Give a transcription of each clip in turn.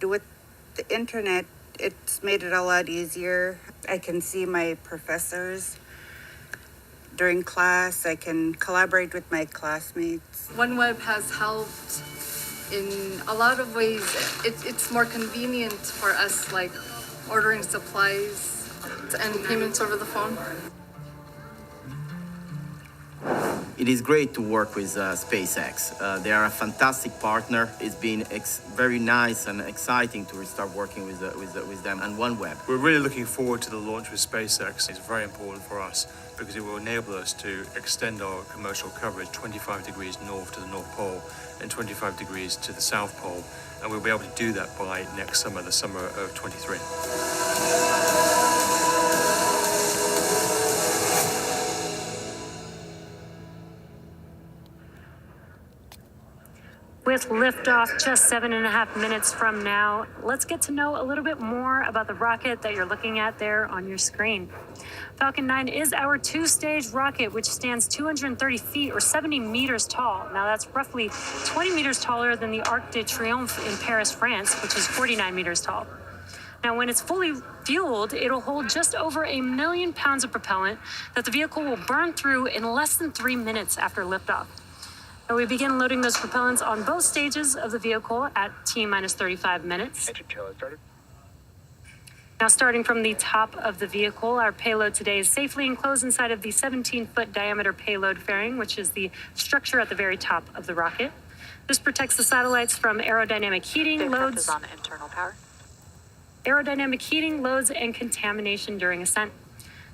With the internet, it's made it a lot easier. I can see my professors during class. I can collaborate with my classmates. OneWeb has helped in a lot of ways. It's more convenient for us, like ordering supplies and payments over the phone. It is great to work with SpaceX. They are a fantastic partner. It's been very nice and exciting to start working with them and OneWeb. We're really looking forward to the launch with SpaceX. It's very important for us because it will enable us to extend our commercial coverage 25 degrees north to the North Pole and 25 degrees to the South Pole. And we'll be able to do that by next summer, the summer of 23. With liftoff just 7.5 minutes from now, let's get to know a little bit more about the rocket that you're looking at there on your screen. Falcon 9 is our two-stage rocket, which stands 230 feet or 70 meters tall. Now that's roughly 20 meters taller than the Arc de Triomphe in Paris, France, which is 49 meters tall. Now, when it's fully fueled, it'll hold just over 1 million pounds of propellant that the vehicle will burn through in less than 3 minutes after liftoff. Now we begin loading those propellants on both stages of the vehicle at T-minus 35 minutes. Now starting from the top of the vehicle, our payload today is safely enclosed inside of the 17-foot diameter payload fairing, which is the structure at the very top of the rocket. This protects the satellites from aerodynamic heating, loads, on internal power. Aerodynamic heating, loads, and contamination during ascent.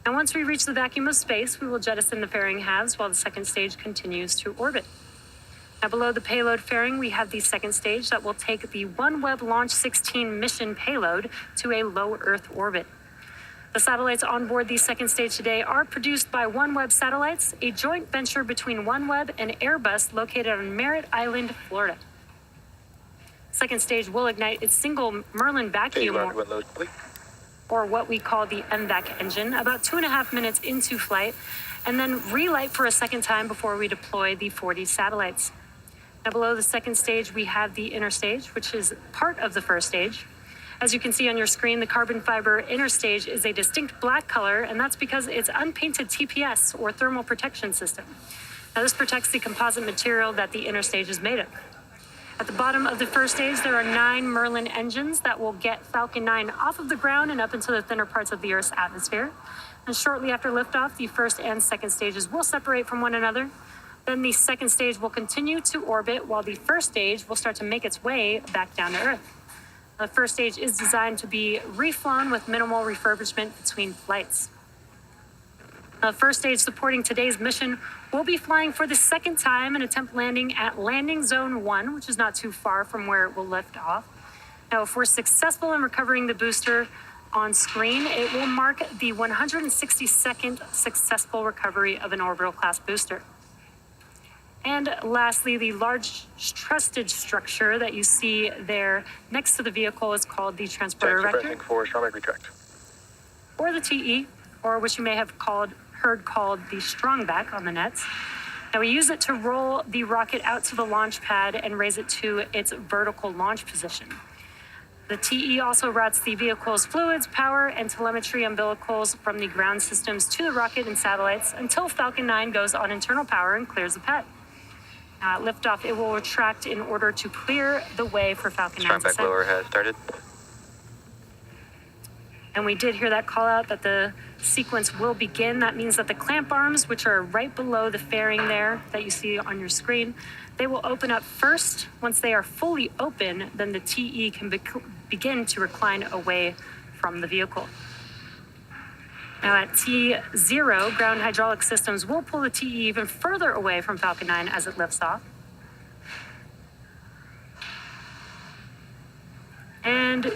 Now once we reach the vacuum of space, we will jettison the fairing halves while the second stage continues to orbit. Now below the payload fairing, we have the second stage that will take the OneWeb Launch 16 mission payload to a low Earth orbit. The satellites on board the second stage today are produced by OneWeb Satellites, a joint venture between OneWeb and Airbus located on Merritt Island, Florida. Second stage will ignite its single Merlin vacuum, or what we call the MVAC engine, about 2.5 minutes into flight, and then relight for a second time before we deploy the 40 satellites. Now below the second stage, we have the inner stage, which is part of the first stage. As you can see on your screen, the carbon fiber inner stage is a distinct black color, and that's because it's unpainted TPS, or thermal protection system. Now this protects the composite material that the inner stage is made of. At the bottom of the first stage, there are 9 Merlin engines that will get Falcon 9 off of the ground and up into the thinner parts of the Earth's atmosphere. And shortly after liftoff, the first and second stages will separate from one another. Then the second stage will continue to orbit while the first stage will start to make its way back down to Earth. The first stage is designed to be reflown with minimal refurbishment between flights. The first stage supporting today's mission will be flying for the second time and attempt landing at Landing Zone 1, which is not too far from where it will lift off. Now, if we're successful in recovering the booster on screen, it will mark the 162nd successful recovery of an orbital class booster. And lastly, the large trusted structure that you see there next to the vehicle is called the transporter erector, or the TE, or which you may have heard called the strongback on the nets. Now we use it to roll the rocket out to the launch pad and raise it to its vertical launch position. The TE also routes the vehicle's fluids, power, and telemetry umbilicals from the ground systems to the rocket and satellites until Falcon 9 goes on internal power and clears the pad. At liftoff, it will retract in order to clear the way for Falcon 9's Strongback ascent. lower has started. And we did hear that call out that the sequence will begin. That means that the clamp arms, which are right below the fairing there that you see on your screen, they will open up first. Once they are fully open, then the TE can begin to recline away from the vehicle. Now at T0, ground hydraulic systems will pull the TE even further away from Falcon 9 as it lifts off. And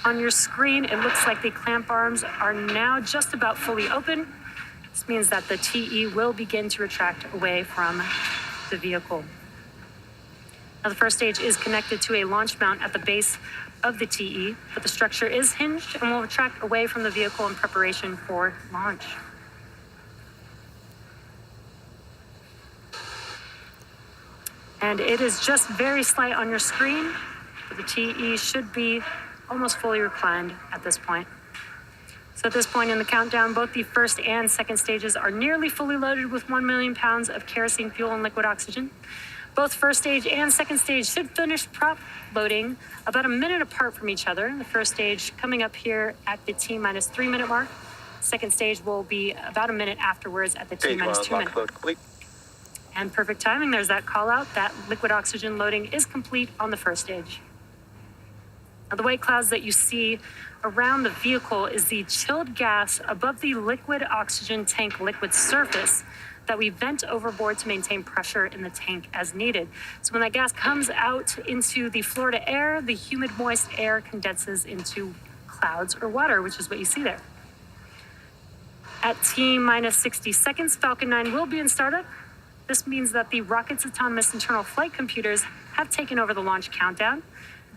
on your screen, it looks like the clamp arms are now just about fully open. This means that the TE will begin to retract away from the vehicle. Now the first stage is connected to a launch mount at the base of the TE, but the structure is hinged and will retract away from the vehicle in preparation for launch. And it is just very slight on your screen. So the TE should be almost fully reclined at this point. So at this point in the countdown, both the first and second stages are nearly fully loaded with 1 million pounds of kerosene fuel and liquid oxygen. Both first stage and second stage should finish prop loading about a minute apart from each other. The first stage coming up here at the T-minus 3 minute mark. Second stage will be about a minute afterwards at the T-minus 2 minute mark. And perfect timing, there's that call out. That liquid oxygen loading is complete on the first stage. Now, the white clouds that you see around the vehicle is the chilled gas above the liquid oxygen tank liquid surface that we vent overboard to maintain pressure in the tank as needed. So when that gas comes out into the Florida air, the humid, moist air condenses into clouds or water, which is what you see there. At T-minus 60 seconds, Falcon 9 will be in startup. This means that the rocket's autonomous internal flight computers have taken over the launch countdown.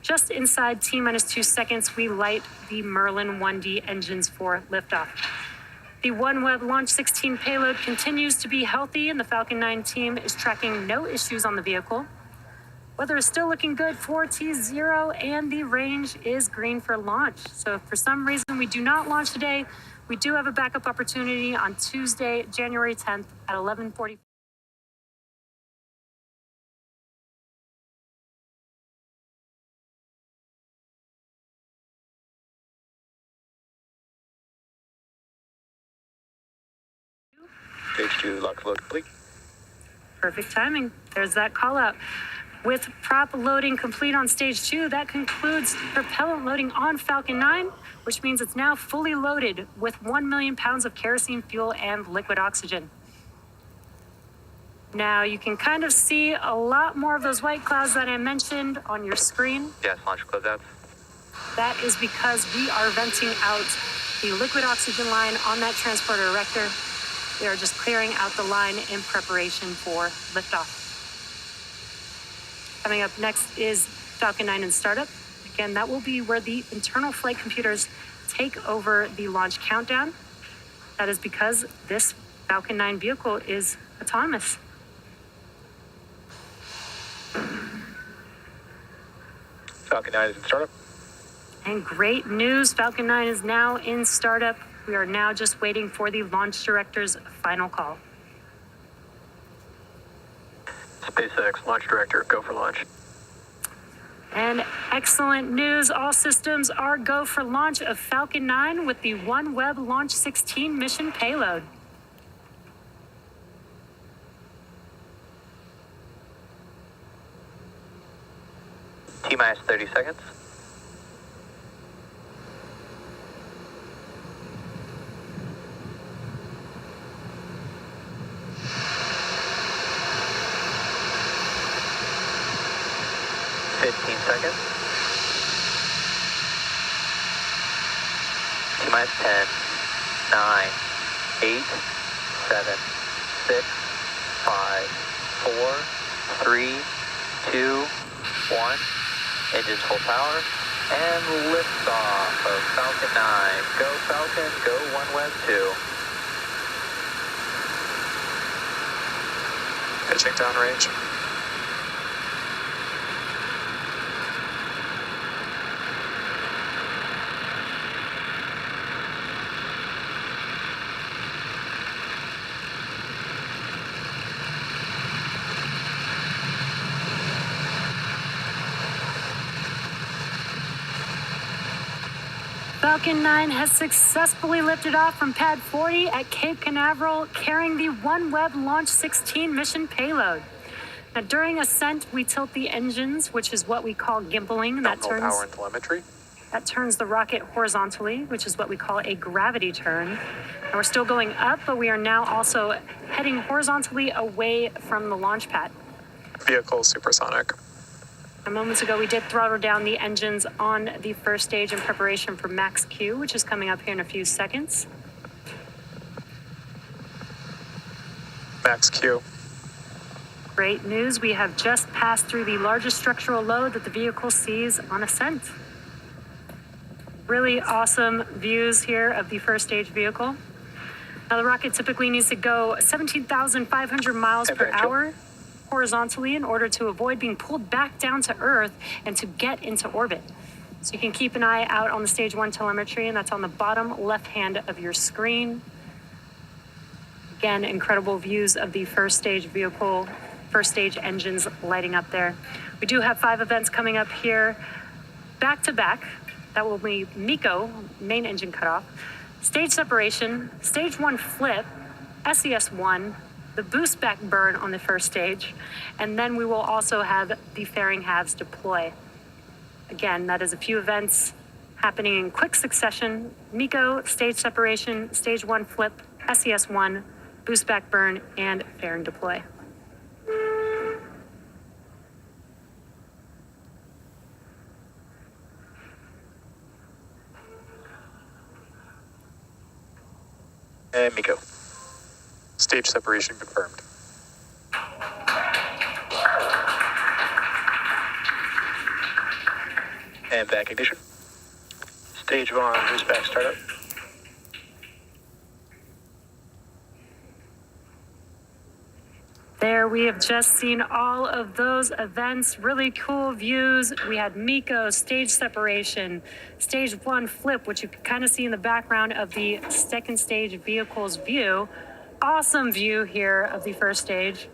Just inside T-minus 2 seconds, we light the Merlin 1D engines for liftoff. The OneWeb Launch 16 payload continues to be healthy, and the Falcon 9 team is tracking no issues on the vehicle. Weather is still looking good for T0, and the range is green for launch. So if for some reason we do not launch today, we do have a backup opportunity on Tuesday, January 10th at 11:40. Stage 2, lock load complete. Perfect timing. There's that call out. With prop loading complete on stage 2, that concludes propellant loading on Falcon 9, which means it's now fully loaded with 1 million pounds of kerosene fuel and liquid oxygen. Now you can kind of see a lot more of those white clouds that I mentioned on your screen. Yes, launch closeout. That is because we are venting out the liquid oxygen line on that transporter erector. We are just clearing out the line in preparation for liftoff. Coming up next is Falcon 9 in startup. Again, that will be where the internal flight computers take over the launch countdown. That is because this Falcon 9 vehicle is autonomous. Falcon 9 is in startup. And great news, Falcon 9 is now in startup. We are now just waiting for the launch director's final call. SpaceX launch director, go for launch. And excellent news, all systems are go for launch of Falcon 9 with the OneWeb Launch 16 mission payload. T-minus 30 seconds. Seconds. T-minus 10, 9, 8, 7, 6, 5, 4, 3, 2, 1. Engines full power. And liftoff of Falcon 9. Go Falcon, go OneWeb 2. Pitching downrange. Falcon 9 has successfully lifted off from Pad 40 at Cape Canaveral, carrying the OneWeb Launch 16 mission payload. Now, during ascent, we tilt the engines, which is what we call gimbaling. Power and telemetry. That turns the rocket horizontally, which is what we call a gravity turn. And we're still going up, but we are now also heading horizontally away from the launch pad. Vehicle supersonic. Moments ago, we did throttle down the engines on the first stage in preparation for Max Q, which is coming up here in a few seconds. Max Q. Great news, we have just passed through the largest structural load that the vehicle sees on ascent. Really awesome views here of the first stage vehicle. Now, the rocket typically needs to go 17,500 miles per hour horizontally in order to avoid being pulled back down to Earth and to get into orbit. So you can keep an eye out on the stage 1 telemetry, and that's on the bottom left hand of your screen. Again, incredible views of the first stage vehicle, first stage engines lighting up there. We do have 5 events coming up here back to back. That will be MECO, main engine cutoff, stage separation, stage 1 flip, SES-1, the boost back burn on the first stage, and then we will also have the fairing halves deploy. Again, that is a few events happening in quick succession: MECO, stage separation, stage 1 flip, SES-1, boost back burn, and fairing deploy. And MECO. Stage separation confirmed. And back ignition. Stage 1, boost back startup. There, we have just seen all of those events, really cool views. We had MECO, stage separation, stage 1 flip, which you can kind of see in the background of the second stage vehicle's view. Awesome view here of the first stage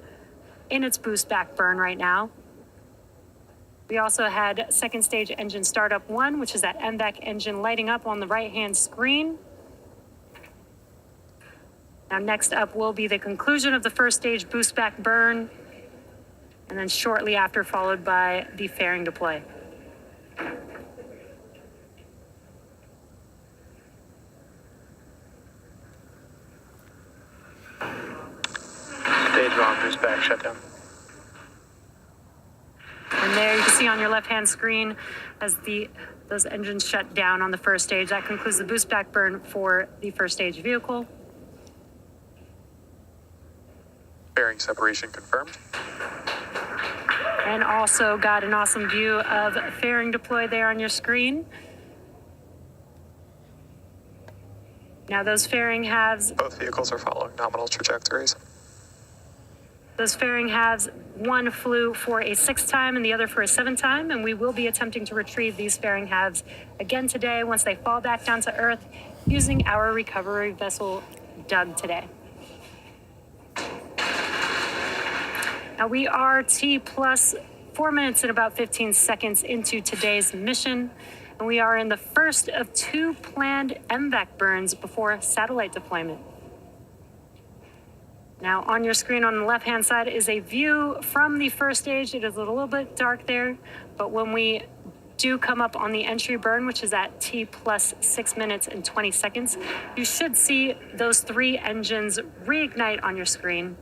in its boost back burn right now. We also had second stage engine startup 1, which is that MVAC engine lighting up on the right-hand screen. Now next up will be the conclusion of the first stage boost back burn, and then shortly after followed by the fairing deploy. Stage 1, boost back shutdown. And there you can see on your left-hand screen as those engines shut down on the first stage. That concludes the boost back burn for the first stage vehicle. Fairing separation confirmed. And also got an awesome view of fairing deploy there on your screen. Now those fairing halves, Both vehicles are following nominal trajectories. those fairing halves, one flew for a 6th time and the other for a 7th time, and we will be attempting to retrieve these fairing halves again today once they fall back down to Earth using our recovery vessel Doug today. Now we are T plus 4 minutes and about 15 seconds into today's mission, and we are in the first of 2 planned MVAC burns before satellite deployment. Now on your screen on the left-hand side is a view from the first stage. It is a little bit dark there, but when we do come up on the entry burn, which is at T plus 6 minutes and 20 seconds, you should see those 3 engines reignite on your screen.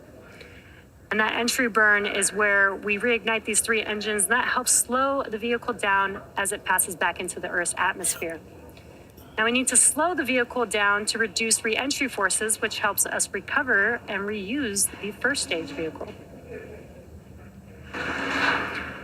And that entry burn is where we reignite these 3 engines. That helps slow the vehicle down as it passes back into the Earth's atmosphere. Now we need to slow the vehicle down to reduce re-entry forces, which helps us recover and reuse the first stage vehicle.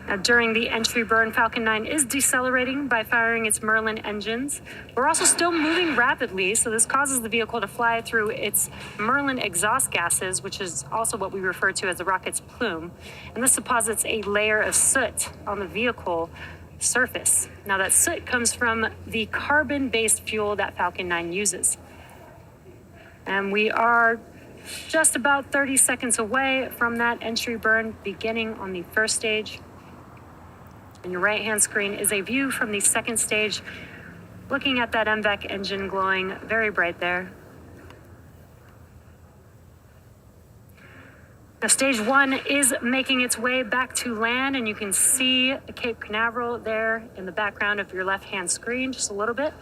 Now, during the entry burn, Falcon 9 is decelerating by firing its Merlin engines. We're also still moving rapidly, so this causes the vehicle to fly through its Merlin exhaust gases, which is also what we refer to as the rocket's plume. And this deposits a layer of soot on the vehicle surface. Now, that soot comes from the carbon-based fuel that Falcon 9 uses. And we are just about 30 seconds away from that entry burn beginning on the first stage. On your right-hand screen is a view from the second stage, looking at that MVAC engine glowing very bright there. Now, stage 1 is making its way back to land, and you can see Cape Canaveral there in the background of your left-hand screen just a little bit.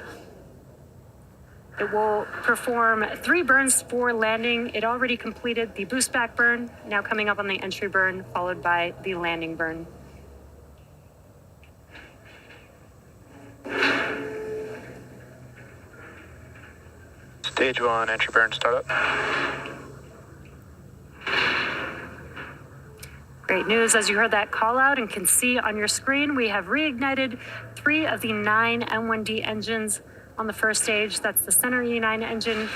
It will perform 3 burns for landing. It already completed the boost back burn, now coming up on the entry burn, followed by the landing burn. Stage 1, entry burn startup. Great news, as you heard that call out and can see on your screen, we have reignited 3 of the 9 M1D engines on the first stage. That's the center E9 engine,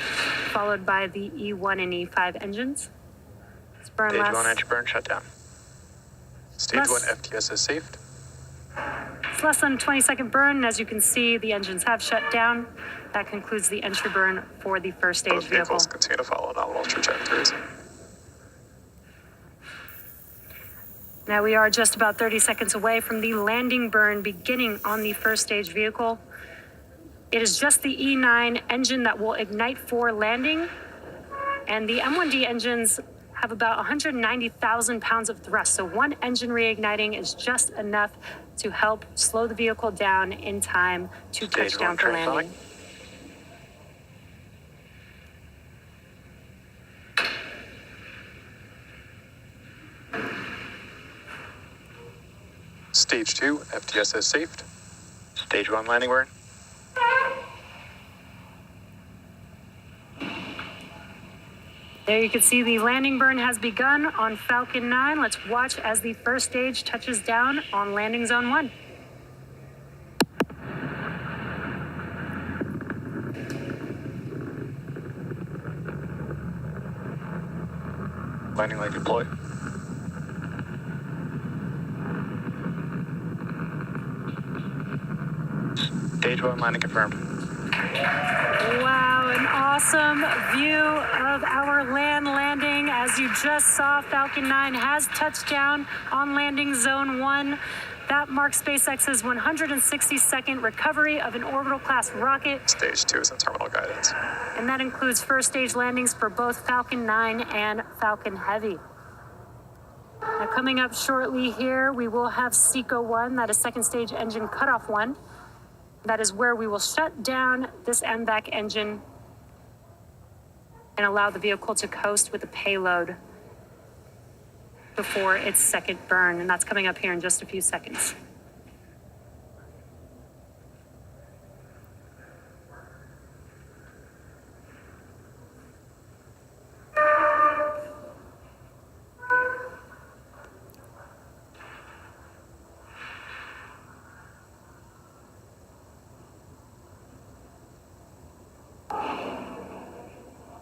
followed by the E1 and E5 engines. Stage 1, entry burn shutdown. Stage 1 FTS is saved. It's less than a 20-second burn, and as you can see, the engines have shut down. That concludes the entry burn for the first stage Both vehicle. vehicles continue to follow nominal trajectories. Now we are just about 30 seconds away from the landing burn beginning on the first stage vehicle. It is just the E9 engine that will ignite for landing, and the M1D engines have about 190,000 pounds of thrust. So one engine reigniting is just enough to help slow the vehicle down in time to Stage touch down 1 for transonic. landing. Stage 2 FTS is saved. Stage 1 landing burn. There you can see the landing burn has begun on Falcon 9. Let's watch as the first stage touches down on landing zone 1. Landing leg deployed. Stage 1 landing confirmed. Wow, an awesome view of our landing. As you just saw, Falcon 9 has touched down on landing zone 1. That marks SpaceX's 162nd recovery of an orbital class rocket, Stage 2 is in terminal guidance. and that includes first stage landings for both Falcon 9 and Falcon Heavy. Now, coming up shortly here, we will have SECO 1, that is second stage engine cutoff 1. That is where we will shut down this MVAC engine and allow the vehicle to coast with the payload before its second burn. And that's coming up here in just a few seconds.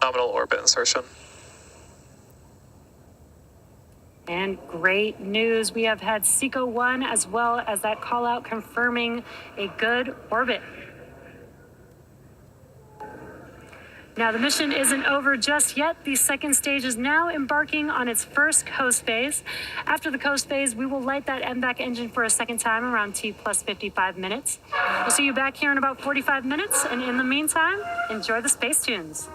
Nominal orbit insertion. And great news, we have had SECO 1 as well as that call out confirming a good orbit. Now the mission isn't over just yet. The second stage is now embarking on its first coast phase. After the coast phase, we will light that MVAC engine for a second time around T plus 55 minutes. We'll see you back here in about 45 minutes. And in the meantime, enjoy the space tunes.